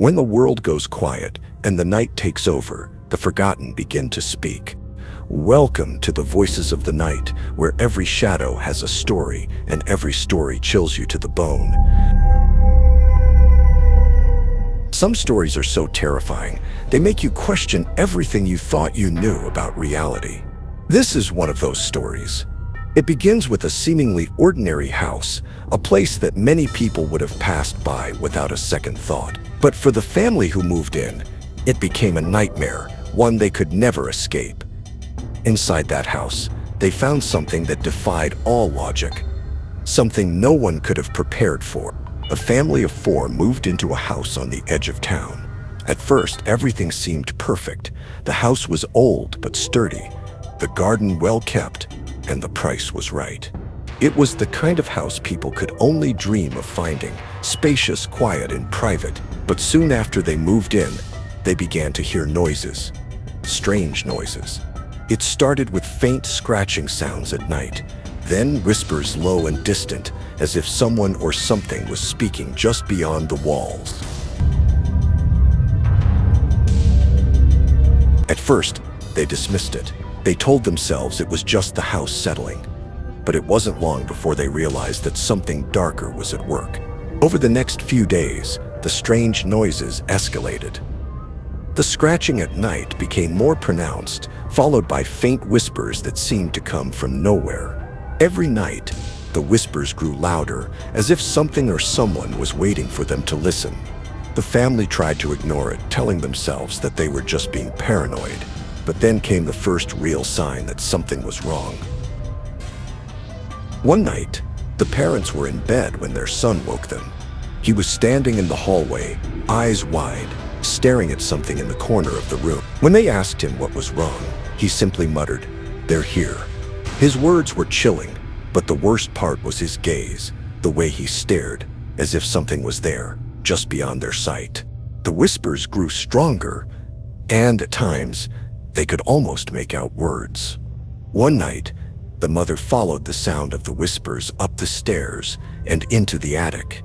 When the world goes quiet and the night takes over, the forgotten begin to speak. Welcome to the Voices of the Night, where every shadow has a story and every story chills you to the bone. Some stories are so terrifying, they make you question everything you thought you knew about reality. This is one of those stories. It begins with a seemingly ordinary house, a place that many people would have passed by without a second thought. But for the family who moved in, it became a nightmare, one they could never escape. Inside that house, they found something that defied all logic, something no one could have prepared for. A family of 4 moved into a house on the edge of town. At first, everything seemed perfect. The house was old but sturdy, the garden well kept, and the price was right. It was the kind of house people could only dream of finding, spacious, quiet, and private. But soon after they moved in, they began to hear noises, strange noises. It started with faint scratching sounds at night, then whispers low and distant, as if someone or something was speaking just beyond the walls. At first, they dismissed it. They told themselves it was just the house settling. But it wasn't long before they realized that something darker was at work. Over the next few days, the strange noises escalated. The scratching at night became more pronounced, followed by faint whispers that seemed to come from nowhere. Every night, the whispers grew louder, as if something or someone was waiting for them to listen. The family tried to ignore it, telling themselves that they were just being paranoid. But then came the first real sign that something was wrong. One night, the parents were in bed when their son woke them. He was standing in the hallway, eyes wide, staring at something in the corner of the room. When they asked him what was wrong, he simply muttered, "They're here." His words were chilling, but the worst part was his gaze, the way he stared, as if something was there, just beyond their sight. The whispers grew stronger, and at times, they could almost make out words. One night, the mother followed the sound of the whispers up the stairs and into the attic.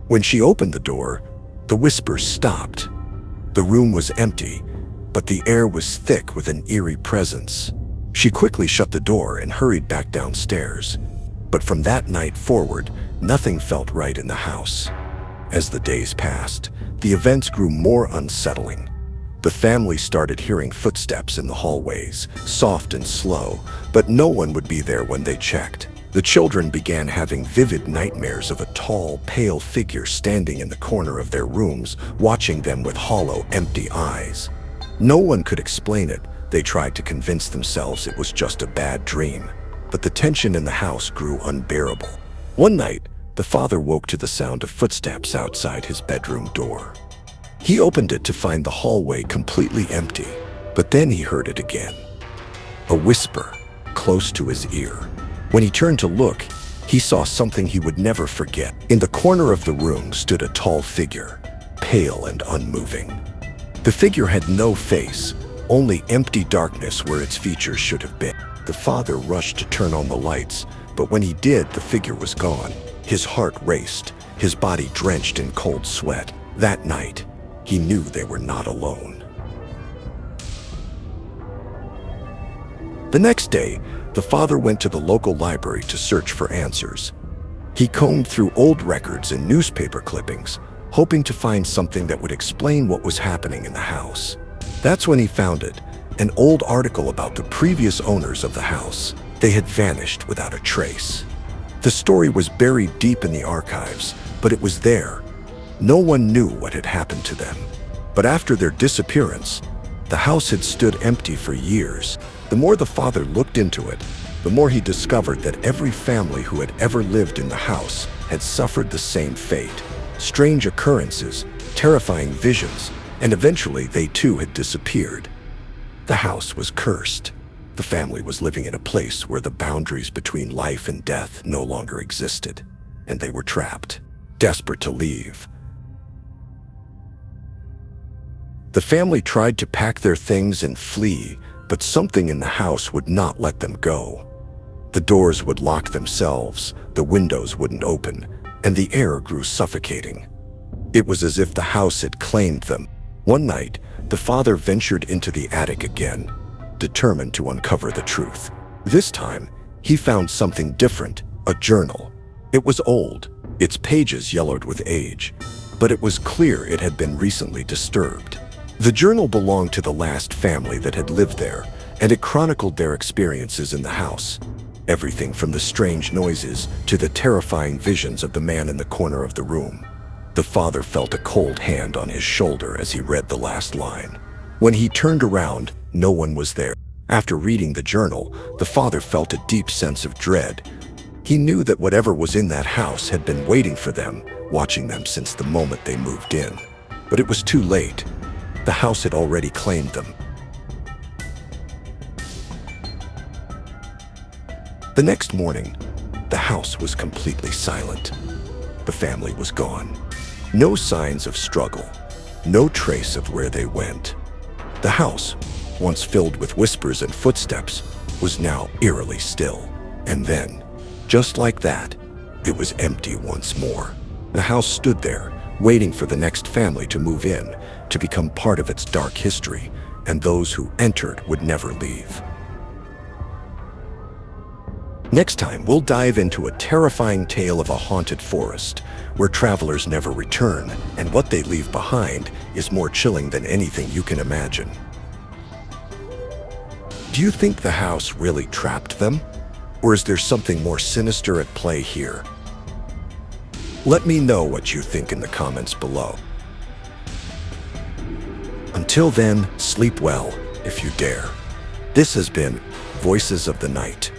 When she opened the door, the whispers stopped. The room was empty, but the air was thick with an eerie presence. She quickly shut the door and hurried back downstairs. But from that night forward, nothing felt right in the house. As the days passed, the events grew more unsettling. The family started hearing footsteps in the hallways, soft and slow, but no one would be there when they checked. The children began having vivid nightmares of a tall, pale figure standing in the corner of their rooms, watching them with hollow, empty eyes. No one could explain it. They tried to convince themselves it was just a bad dream, but the tension in the house grew unbearable. One night, the father woke to the sound of footsteps outside his bedroom door. He opened it to find the hallway completely empty, but then he heard it again. A whisper, close to his ear. When he turned to look, he saw something he would never forget. In the corner of the room stood a tall figure, pale and unmoving. The figure had no face, only empty darkness where its features should have been. The father rushed to turn on the lights, but when he did, the figure was gone. His heart raced, his body drenched in cold sweat. That night, he knew they were not alone. The next day, the father went to the local library to search for answers. He combed through old records and newspaper clippings, hoping to find something that would explain what was happening in the house. That's when he found it, an old article about the previous owners of the house. They had vanished without a trace. The story was buried deep in the archives, but it was there. No one knew what had happened to them. But after their disappearance, the house had stood empty for years. The more the father looked into it, the more he discovered that every family who had ever lived in the house had suffered the same fate. Strange occurrences, terrifying visions, and eventually they too had disappeared. The house was cursed. The family was living in a place where the boundaries between life and death no longer existed, and they were trapped, desperate to leave. The family tried to pack their things and flee, but something in the house would not let them go. The doors would lock themselves, the windows wouldn't open, and the air grew suffocating. It was as if the house had claimed them. One night, the father ventured into the attic again, determined to uncover the truth. This time, he found something different, a journal. It was old, its pages yellowed with age, but it was clear it had been recently disturbed. The journal belonged to the last family that had lived there, and it chronicled their experiences in the house. Everything from the strange noises to the terrifying visions of the man in the corner of the room. The father felt a cold hand on his shoulder as he read the last line. When he turned around, no one was there. After reading the journal, the father felt a deep sense of dread. He knew that whatever was in that house had been waiting for them, watching them since the moment they moved in. But it was too late. The house had already claimed them. The next morning, the house was completely silent. The family was gone. No signs of struggle, no trace of where they went. The house, once filled with whispers and footsteps, was now eerily still. And then, just like that, it was empty once more. The house stood there, waiting for the next family to move in, to become part of its dark history, and those who entered would never leave. Next time, we'll dive into a terrifying tale of a haunted forest, where travelers never return, and what they leave behind is more chilling than anything you can imagine. Do you think the house really trapped them? Or is there something more sinister at play here? Let me know what you think in the comments below. Until then, sleep well, if you dare. This has been Voices of the Night.